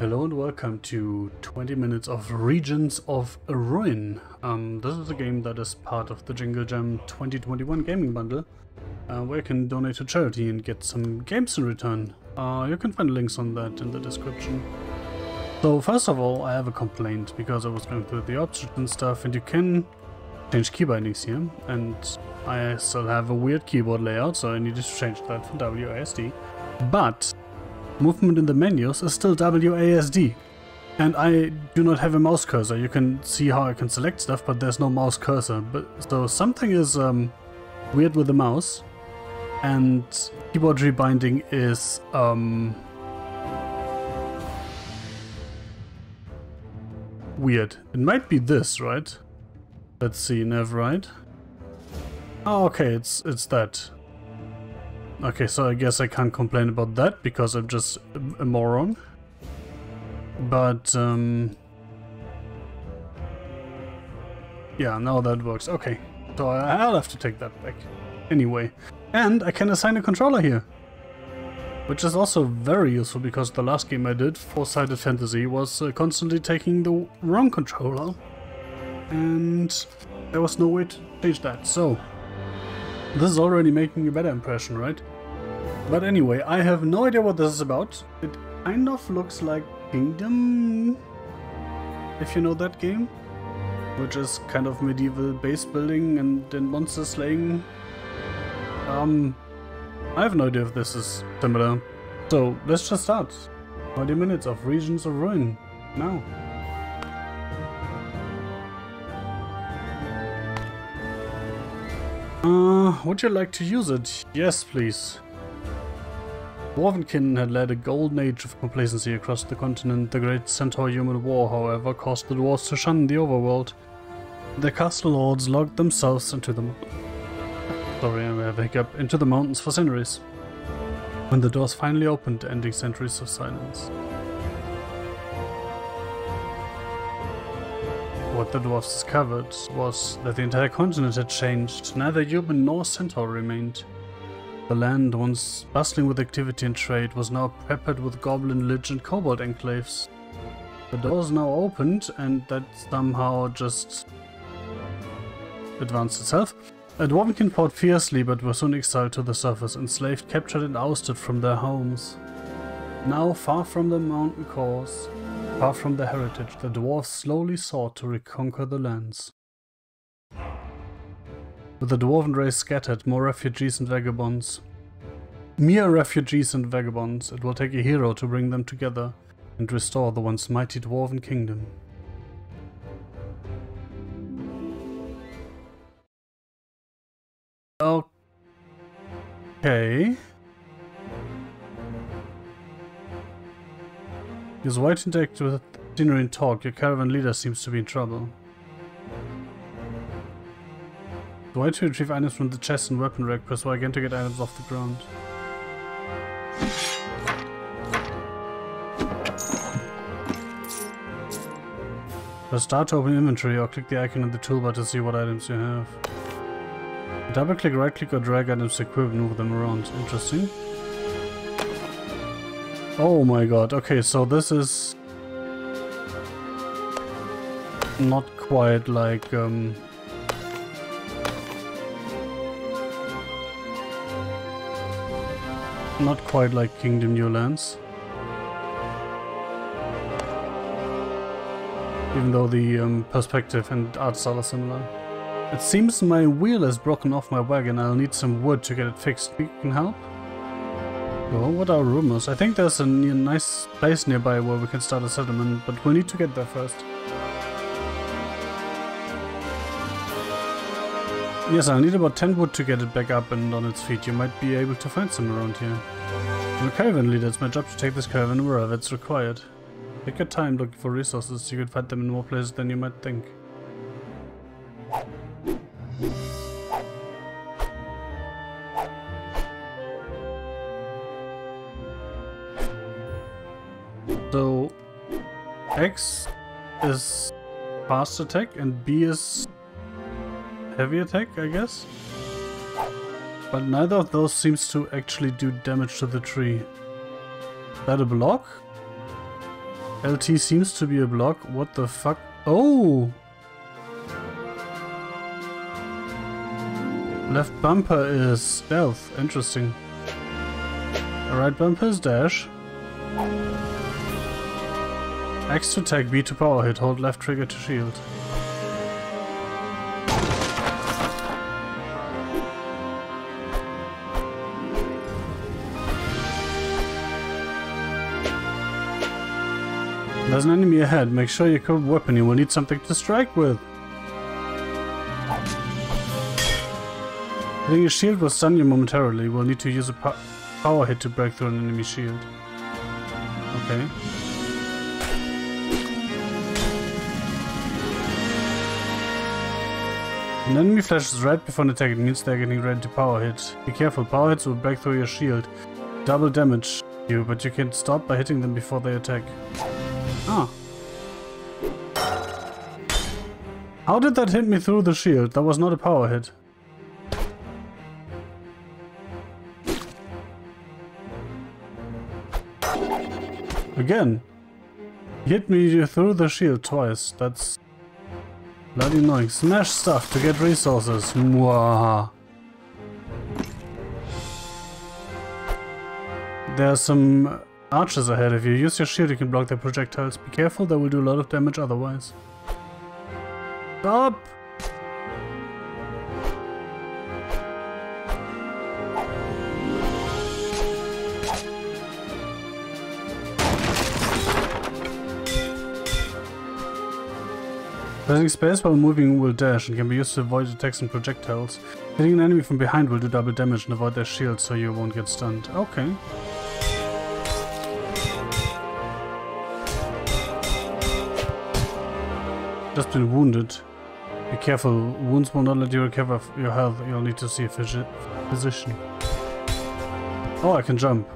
Hello and welcome to 20 minutes of Regions of Ruin. This is a game that is part of the Jingle Jam 2021 gaming bundle, where you can donate to charity and get some games in return. You can find links on that in the description. So first of all, I have a complaint because I was going through the options and stuff, and you can change key bindings here, and I still have a weird keyboard layout, so I needed to change that for WASD. But movement in the menus is still WASD, and I do not have a mouse cursor. You can see how I can select stuff, but there's no mouse cursor. So something is weird with the mouse, and keyboard rebinding is weird. It might be this, right? Let's see, nav right. Oh, okay, it's that. Okay, so I guess I can't complain about that because I'm just a moron. But, yeah, now that works. Okay, so I'll have to take that back. Anyway, and I can assign a controller here, which is also very useful because the last game I did, Four-Sided Fantasy, was constantly taking the wrong controller. And there was no way to change that, so this is already making a better impression, right? But anyway, I have no idea what this is about. It kind of looks like Kingdom, if you know that game, which is kind of medieval base building and then monster slaying. I have no idea if this is similar. So let's just start. 20 minutes of Regions of Ruin now. Would you like to use it? Yes, please. Dwarvenkin had led a golden age of complacency across the continent. The great Centaur-human war, however, caused the dwarves to shun the overworld. The castle lords locked themselves into the into the mountains for centuries. When the doors finally opened, ending centuries of silence. What the dwarves discovered was that the entire continent had changed. Neither human nor centaur remained. The land, once bustling with activity and trade, was now peppered with goblin, lich and kobold enclaves. The doors now opened, and that somehow just advanced itself. Dwarvenkin fought fiercely, but were soon exiled to the surface, enslaved, captured and ousted from their homes. Now, far from the mountain cores, far from their heritage, the dwarves slowly sought to reconquer the lands. With the dwarven race scattered, mere refugees and vagabonds, it will take a hero to bring them together and restore the once mighty dwarven kingdom. Okay. Use white interact with scenery and talk. Your caravan leader seems to be in trouble. Y to retrieve items from the chest and weapon rack. Press Y again to get items off the ground. Press start to open inventory or click the icon on the toolbar to see what items you have. Double click, right click or drag items to equip and move them around. Interesting. Oh my god, okay, so this is not quite like not quite like Kingdom New Lands. Even though the perspective and art style are similar. It seems my wheel is broken off my wagon. I'll need some wood to get it fixed. You can help? Oh, what are rumors? I think there's a nice place nearby where we can start a settlement, but we need to get there first. Yes, I'll need about 10 wood to get it back up and on its feet. You might be able to find some around here. I'm a caravan leader. It's my job to take this caravan wherever it's required. Take your time looking for resources. You could find them in more places than you might think. So, X is fast attack and B is heavy attack, I guess? But neither of those seems to actually do damage to the tree. Is that a block? LT seems to be a block. What the fuck? Oh! Left bumper is stealth. Interesting. Right bumper is dash. X to attack, B to power hit. Hold left trigger to shield. There's an enemy ahead. Make sure you equip a weapon. You will need something to strike with. Hitting a shield will stun you momentarily. You will need to use a power hit to break through an enemy shield. Okay. An enemy flashes red before an attack. It means they're getting ready to power hit. Be careful. Power hits will break through your shield. Double damage you, but you can stop by hitting them before they attack. Ah. How did that hit me through the shield? That was not a power hit. Again. Hit me through the shield twice. That's bloody annoying. Smash stuff to get resources. Mwah. There are some archers ahead. If you use your shield, you can block their projectiles. Be careful, they will do a lot of damage otherwise. Stop! Pressing space while moving will dash and can be used to avoid attacks and projectiles. Hitting an enemy from behind will do double damage and avoid their shield so you won't get stunned. Okay. Just been wounded. Be careful, wounds will not let you recover your health. You'll need to see a physician. Oh, I can jump.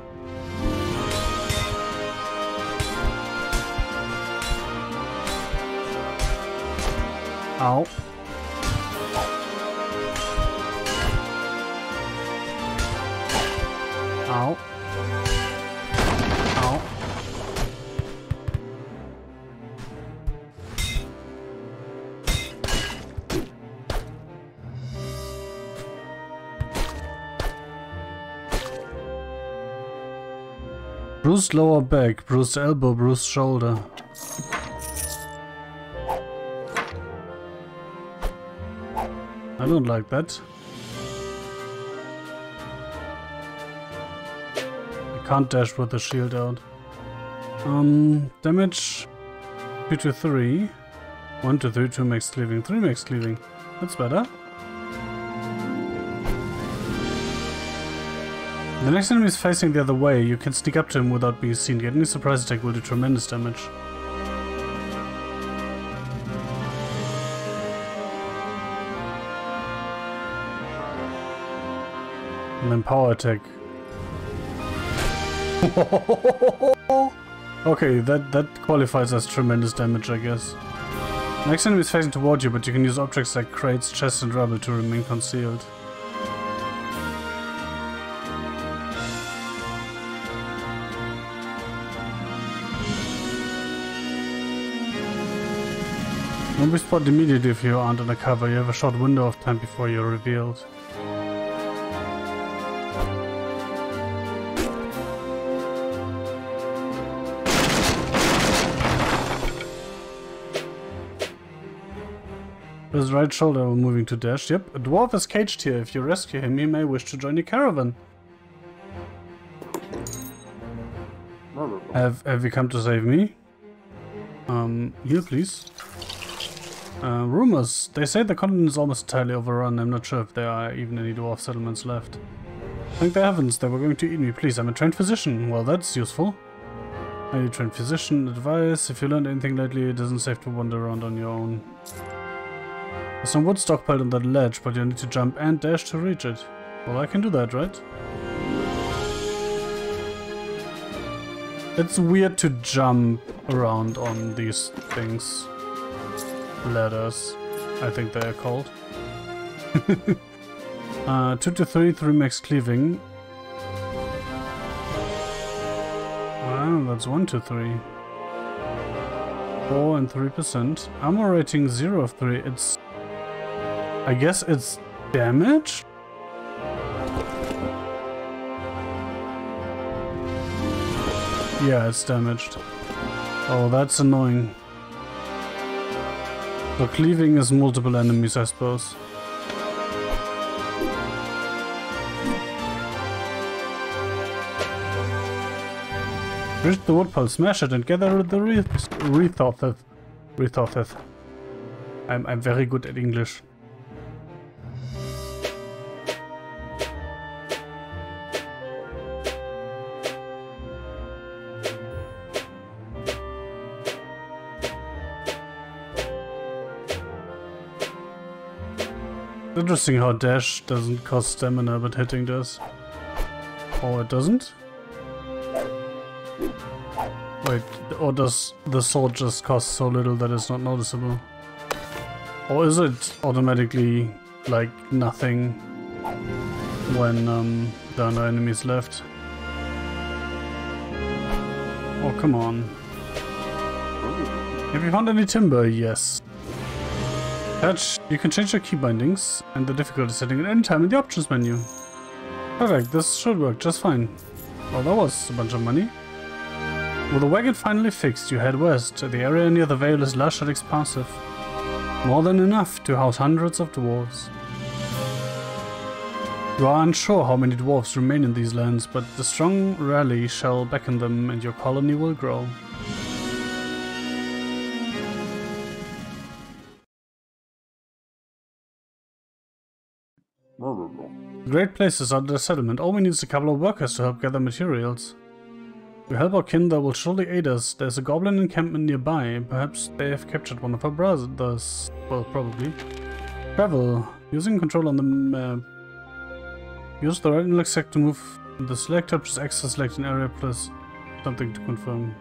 Ow. Ow. Ow. Bruised lower back, bruised elbow, bruised shoulder. I don't like that. I can't dash with the shield out. Damage 2 to 3. 1 to 3, 2 max cleaving, 3 max cleaving. That's better. The next enemy is facing the other way. You can sneak up to him without being seen. Getting a surprise attack will do tremendous damage. And then power attack. Okay, that qualifies as tremendous damage, I guess. Next enemy is facing toward you, but you can use objects like crates, chests and rubble to remain concealed. Don't be spotted immediately if you aren't under cover. You have a short window of time before you're revealed. His right shoulder moving to dash. Yep, a dwarf is caged here. If you rescue him, he may wish to join your caravan. Have you come to save me? Here, please. Rumors. They say the continent is almost entirely overrun. I'm not sure if there are even any dwarf settlements left. Thank the heavens, they were going to eat me. Please, I'm a trained physician. Well, that's useful. I need trained physician advice. If you learned anything lately, it isn't safe to wander around on your own. There's some wood stockpiled on that ledge, but you need to jump and dash to reach it. Well, I can do that, right? It's weird to jump around on these things. Ladders, I think they are called. 2 to 3, 3 max cleaving. Well, that's 1 to 3. 4 and 3%. Armor rating 0 of 3. It's... I guess it's damage? Yeah, it's damaged. Oh, that's annoying. So cleaving is multiple enemies, I suppose. Reach the woodpile, smash it, and gather the Rethotheth. I'm very good at English. Interesting how dash doesn't cost stamina, but hitting does. Oh, it doesn't? Wait, or does the sword just cost so little that it's not noticeable? Or is it automatically, like, nothing when there are no enemies left? Oh, come on. Have you found any timber? Yes. Touch, you can change your key bindings and the difficulty setting at any time in the options menu. Perfect, this should work just fine. Well, that was a bunch of money. With the wagon finally fixed, you head west. The area near the Vale is lush and expansive. More than enough to house hundreds of dwarves. You are unsure how many dwarves remain in these lands, but the strong rally shall beckon them and your colony will grow. Great places are the settlement. All we need is a couple of workers to help gather materials. We help our kin that will surely aid us. There's a goblin encampment nearby. Perhaps they have captured one of our brothers. Well, probably. Travel. Using control on the map. Use the right index to move the selector. Press X to select an area plus something to confirm.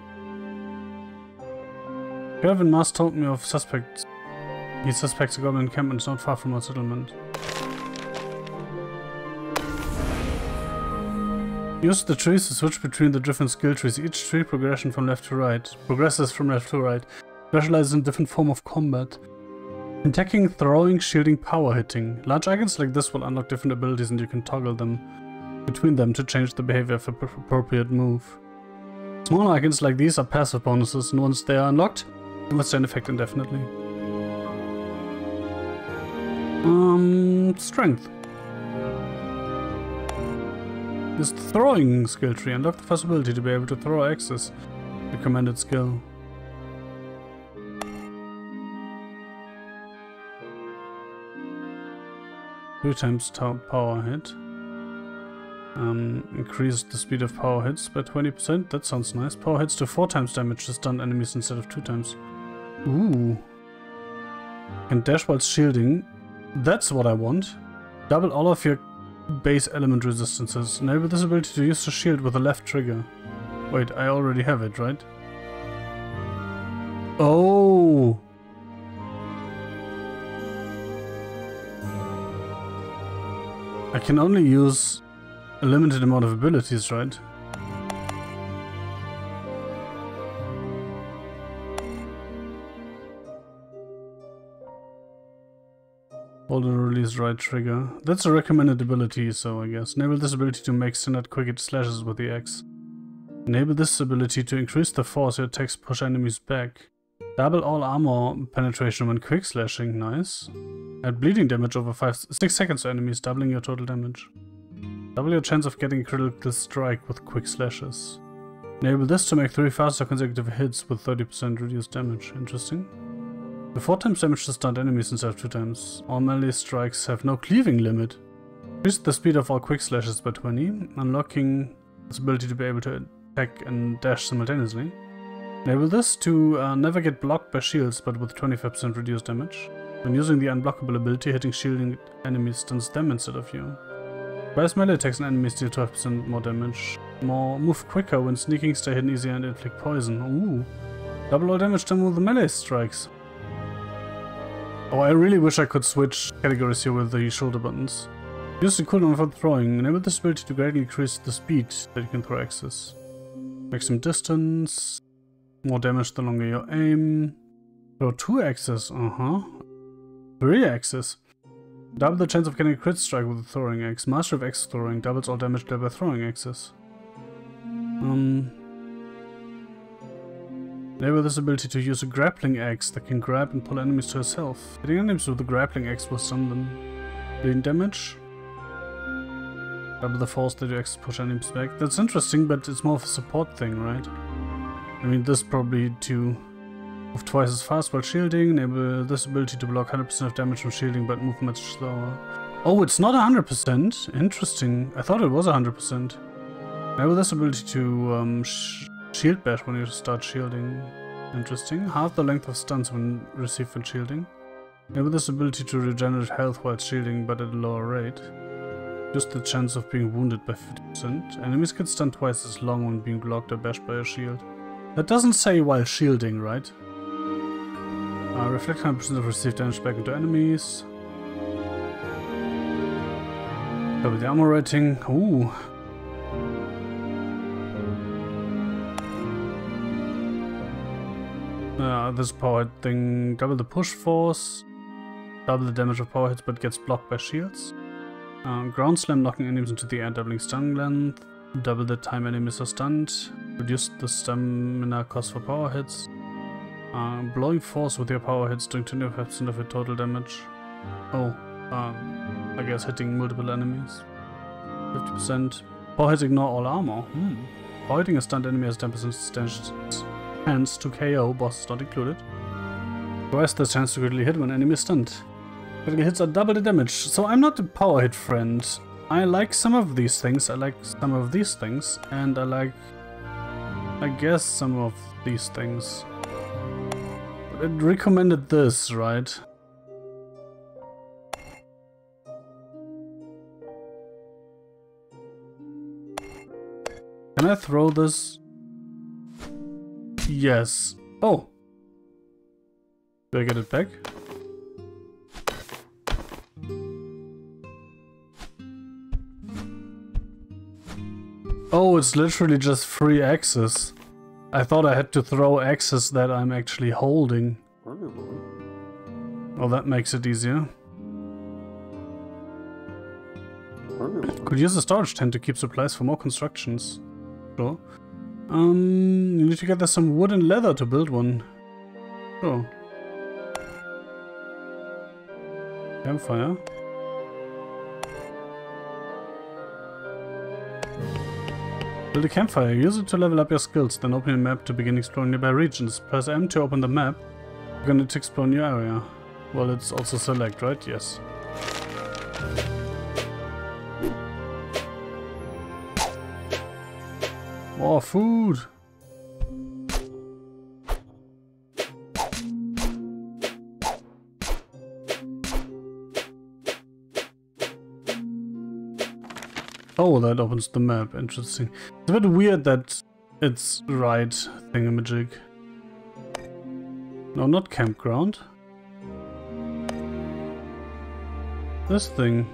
Kelvin Mast told me of suspects. He suspects a goblin encampment is not far from our settlement. Use the trees to switch between the different skill trees. Each tree progresses from left to right. Specializes in different form of combat. Attacking, throwing, shielding, power hitting. Large icons like this will unlock different abilities and you can toggle them between them to change the behavior of an appropriate move. Small icons like these are passive bonuses, and once they are unlocked, they will stay in effect indefinitely. Strength. This throwing skill tree unlock the possibility to be able to throw axes, the recommended skill. Three times power hit. Increase the speed of power hits by 20%. That sounds nice. Power hits to 4 times damage to stunned enemies instead of 2 times. Ooh. Can dash while shielding. That's what I want. Double all of your base element resistances. Enable this ability to use the shield with the left trigger. Wait, I already have it, right? Oh! I can only use a limited amount of abilities, right? Hold and release right trigger. That's a recommended ability, so I guess. Enable this ability to make standard quick hit slashes with the X. Enable this ability to increase the force your attacks push enemies back. Double all armor penetration when quick slashing, nice. Add bleeding damage over 6 seconds to enemies, doubling your total damage. Double your chance of getting a critical strike with quick slashes. Enable this to make 3 faster consecutive hits with 30% reduced damage, interesting. The 4 times damage to stunned enemies instead of 2 times. All melee strikes have no cleaving limit. Increase the speed of all quick slashes by 20, unlocking this ability to be able to attack and dash simultaneously. Enable this to never get blocked by shields, but with 25% reduced damage. When using the unblockable ability, hitting shielding enemies stuns them instead of you. Whereas melee attacks and enemies deal 12% more damage. Move quicker when sneaking, stay hidden easier, and inflict poison. Ooh. Double all damage done with the melee strikes. Oh, I really wish I could switch categories here with the shoulder buttons. Use the cooldown for throwing. Enable this ability to greatly increase the speed that you can throw axes. Maximum distance. More damage the longer you aim. Throw 2 axes, 3 axes. Double the chance of getting a crit strike with a throwing axe. Master of axe throwing doubles all damage dealt by throwing axes. Enable this ability to use a grappling axe that can grab and pull enemies to herself. Hitting enemies with the grappling axe will stun them. Bleeding damage. Double the force that your axes push enemies back. That's interesting, but it's more of a support thing, right? I mean, this probably to move twice as fast while shielding. Enable this ability to block 100% of damage from shielding, but move much slower. Oh, it's not 100%? Interesting. I thought it was 100%. Enable this ability to shield bash when you start shielding. Interesting. Half the length of stuns when received when shielding. Enable this ability to regenerate health while shielding, but at a lower rate. Reduce the chance of being wounded by 50%. Enemies get stunned twice as long when being blocked or bashed by a shield. That doesn't say while shielding, right? Reflect 100% of received damage back into enemies. Double the armor rating. Ooh. This power hit thing. Double the push force. Double the damage of power hits but gets blocked by shields. Ground slam, knocking enemies into the air, doubling stun length. Double the time enemies are stunned. Reduce the stamina cost for power hits. Blowing force with your power hits, doing 25% of your total damage. Oh, I guess hitting multiple enemies. 50%. Power hits ignore all armor. Power hitting a stunned enemy has 10% chance to KO, boss is not included. Twice the chance to critically hit when enemy is stunned. Critical hits are double the damage, so I'm not a power hit friend. I like some of these things, I like some of these things, and I like, I guess, some of these things. But it recommended this, right? Can I throw this? Yes. Oh! Do I get it back? Oh, it's literally just 3 axes. I thought I had to throw axes that I'm actually holding. Well, that makes it easier. Could use a storage tent to keep supplies for more constructions. Sure. You need to gather some wood and leather to build one. Sure. Campfire. Build a campfire. Use it to level up your skills, then open your map to begin exploring nearby regions. Press M to open the map. You're going to explore new area. Well, it's also select, right? Yes. More food! Oh, that opens the map. Interesting. It's a bit weird that it's right thingamajig. No, not campground. This thing.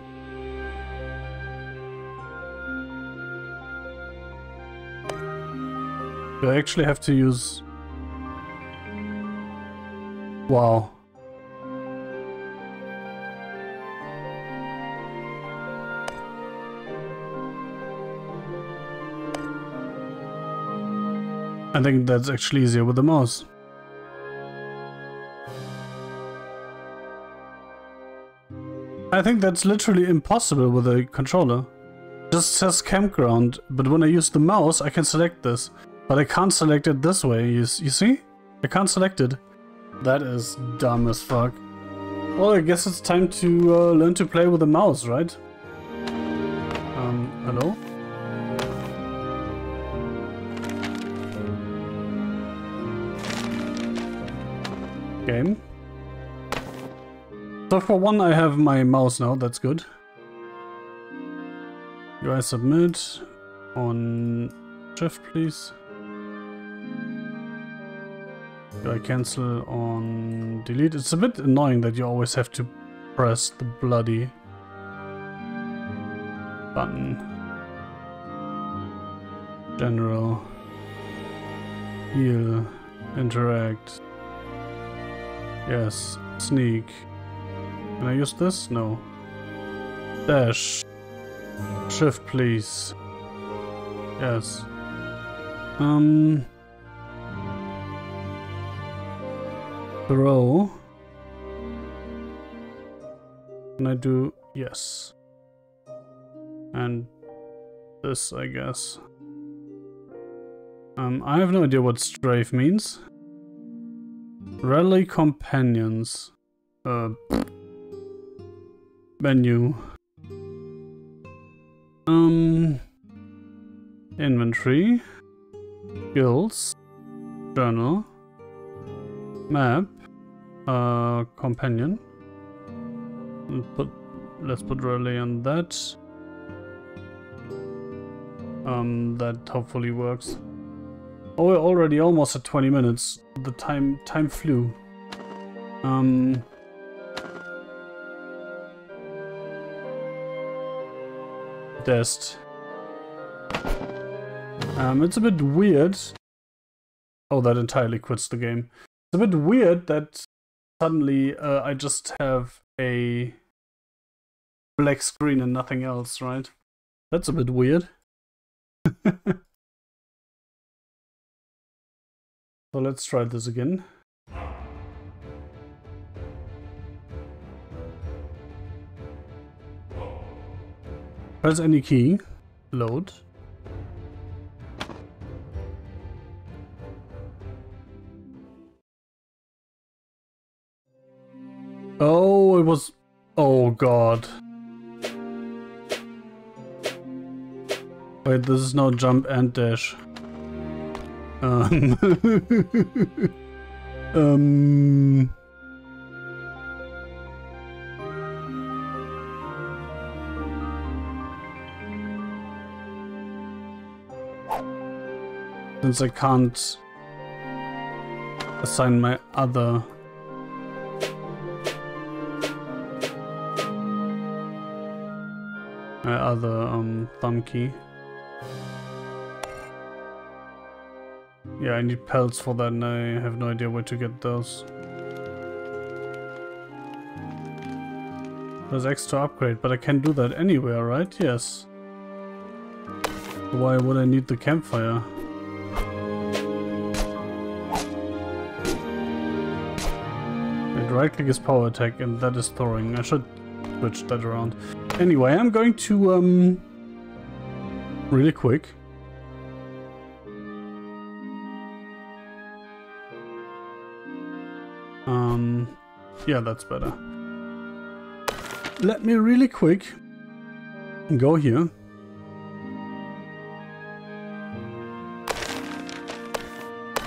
Do I actually have to use... Wow. I think that's actually easier with the mouse. I think that's literally impossible with a controller. It just says campground, but when I use the mouse I can select this. But I can't select it this way, you see? I can't select it. That is dumb as fuck. Well, I guess it's time to learn to play with the mouse, right? Hello? Game. So for one, I have my mouse now, that's good. UI submit on shift, please. UI cancel on delete. It's a bit annoying that you always have to press the bloody button. General. Heal. Interact. Yes. Sneak. Can I use this? No. Dash. Shift, please. Yes. Throw. Can I do? Yes. And this, I guess. I have no idea what strafe means. Rally companions. Menu. Inventory. Skills. Journal. Map. Companion. Let's put rally on that. That hopefully works. Oh, we're already almost at 20 minutes. The time flew. Test. It's a bit weird. Oh, that entirely quits the game. It's a bit weird that suddenly I just have a black screen and nothing else, right? That's a bit weird. So let's try this again. Press any key. Load. Oh, it was... Oh god. Wait, this is now jump and dash. Since I can't assign my other thumb key. Yeah, I need pelts for that and I have no idea where to get those. There's extra upgrade, but I can do that anywhere, right? Yes. Why would I need the campfire? Wait, right click is power attack and that is throwing. I should switch that around. Anyway, I'm going to really quick yeah, that's better. Let me really quick go here.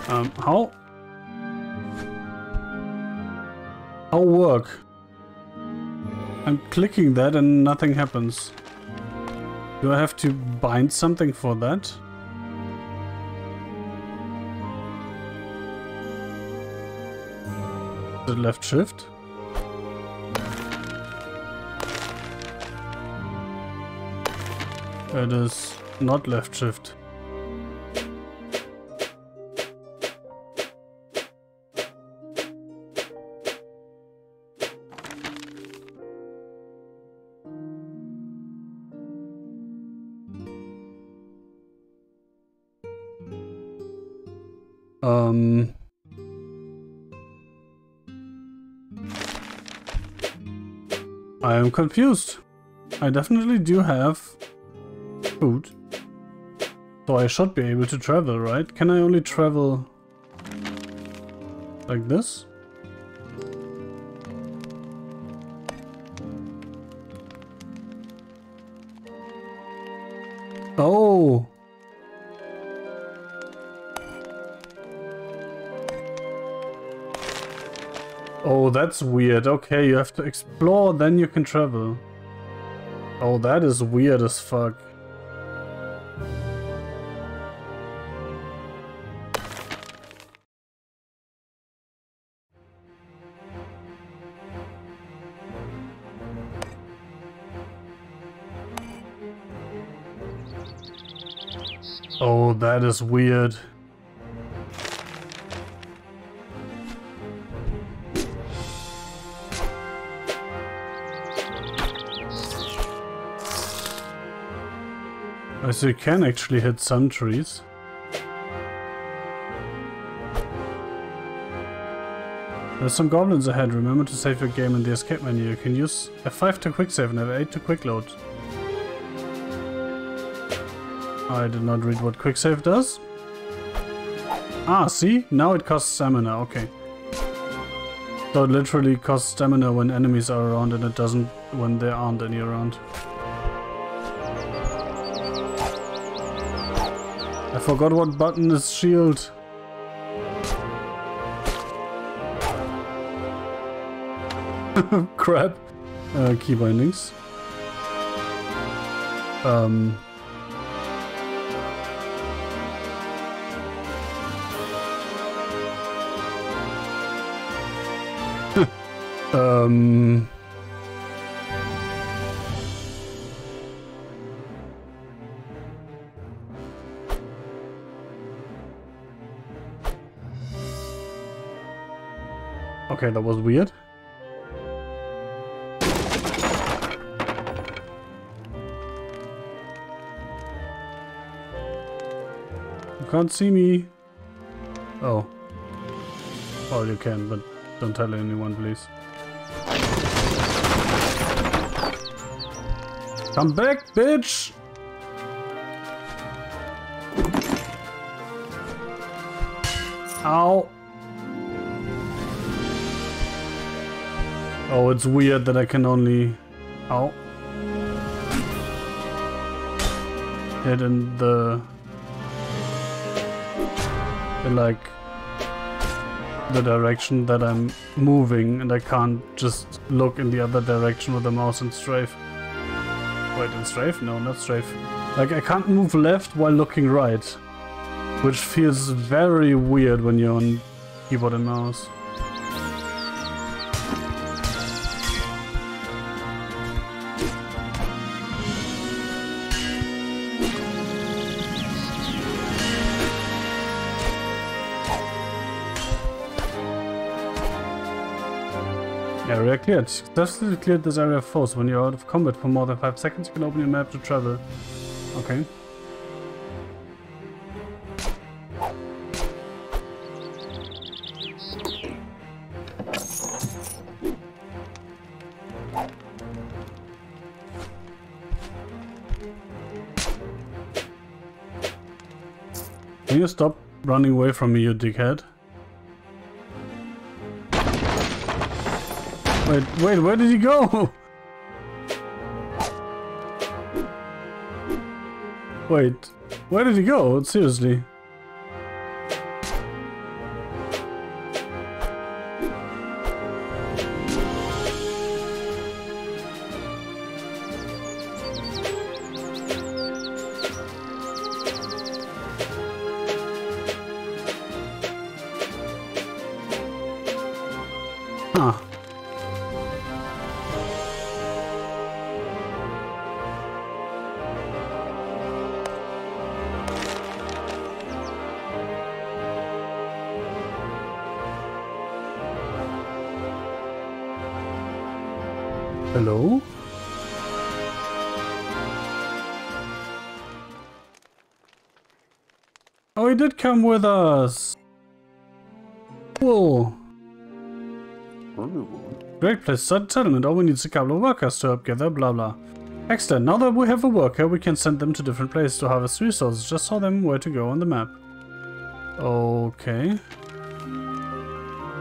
How work? I'm clicking that and nothing happens. Do I have to bind something for that? Is it left shift? It is not left shift. I am confused. I definitely do have food. So I should be able to travel, right? Can I only travel like this? Oh! Oh, that's weird. Okay, you have to explore, then you can travel. Oh, that is weird as fuck. Oh, that is weird. So you can actually hit some trees. There's some goblins ahead. Remember to save your game in the escape menu. You can use F5 to quick save and F8 to quick load. I did not read what quick save does. Ah, see? Now it costs stamina. Okay. So it literally costs stamina when enemies are around and it doesn't when there aren't any around. I forgot what button is shield. Crap. Key bindings. Okay, that was weird. You can't see me. Oh. Well, you can, but don't tell anyone, please. Come back, bitch! Ow! Oh, it's weird that I can only... Ow. Hit in the... in like... the direction that I'm moving, and I can't just look in the other direction with the mouse and strafe. Wait, and strafe? No, not strafe. Like, I can't move left while looking right. Which feels very weird when you're on keyboard and mouse. Area cleared. Successfully cleared this area of foes. When you're out of combat for more than 5 seconds, you can open your map to travel. Okay. Can you stop running away from me, you dickhead? Wait, where did he go? Wait, where did he go? Seriously. Huh. Hello? Oh, he did come with us. Cool. Great place, settlement. All we need is a couple of workers to help gather, blah blah. Excellent. Now that we have a worker, we can send them to different places to harvest resources. Just tell them where to go on the map. Okay.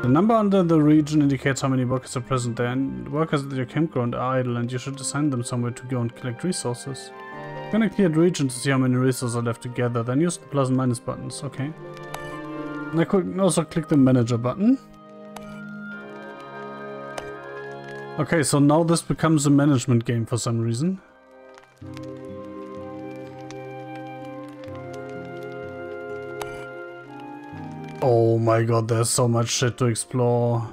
The number under the region indicates how many workers are present there, and workers at your campground are idle, and you should assign them somewhere to go and collect resources. I'm gonna clear the region to see how many resources are left to gather, then use the plus and minus buttons, okay. And I could also click the manager button. Okay, so now this becomes a management game for some reason. Oh my god, there's so much shit to explore.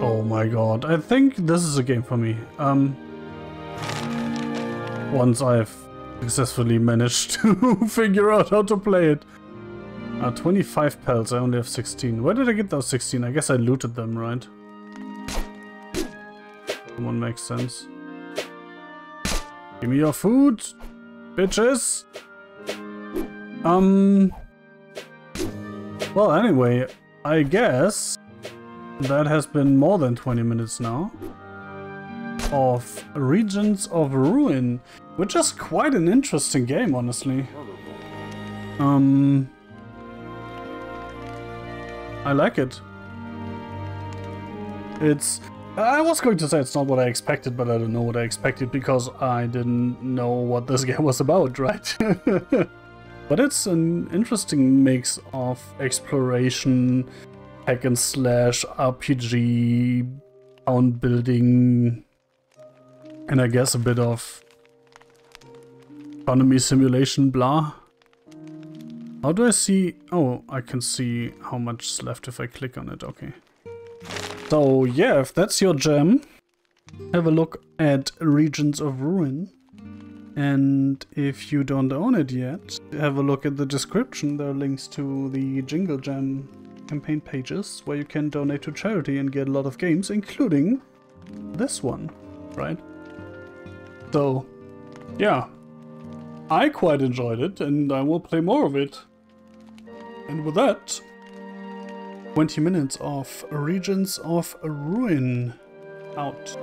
Oh my god, I think this is a game for me. Once I've successfully managed to figure out how to play it. 25 pelts, I only have 16. Where did I get those 16? I guess I looted them, right? Someone makes sense. Give me your food, bitches! Well, anyway, I guess that has been more than 20 minutes now of Regions of Ruin, which is quite an interesting game, honestly. I like it. I was going to say it's not what I expected, but I don't know what I expected because I didn't know what this game was about, right? But it's an interesting mix of exploration, hack and slash, RPG, town building, and I guess a bit of economy simulation, blah. How do I see? Oh, I can see how much is left if I click on it, okay. So yeah, if that's your jam, have a look at Regions of Ruin. And if you don't own it yet, have a look at the description. There are links to the Jingle Jam campaign pages where you can donate to charity and get a lot of games, including this one, right? So, yeah, I quite enjoyed it and I will play more of it. And with that, 20 minutes of Regions of Ruin out.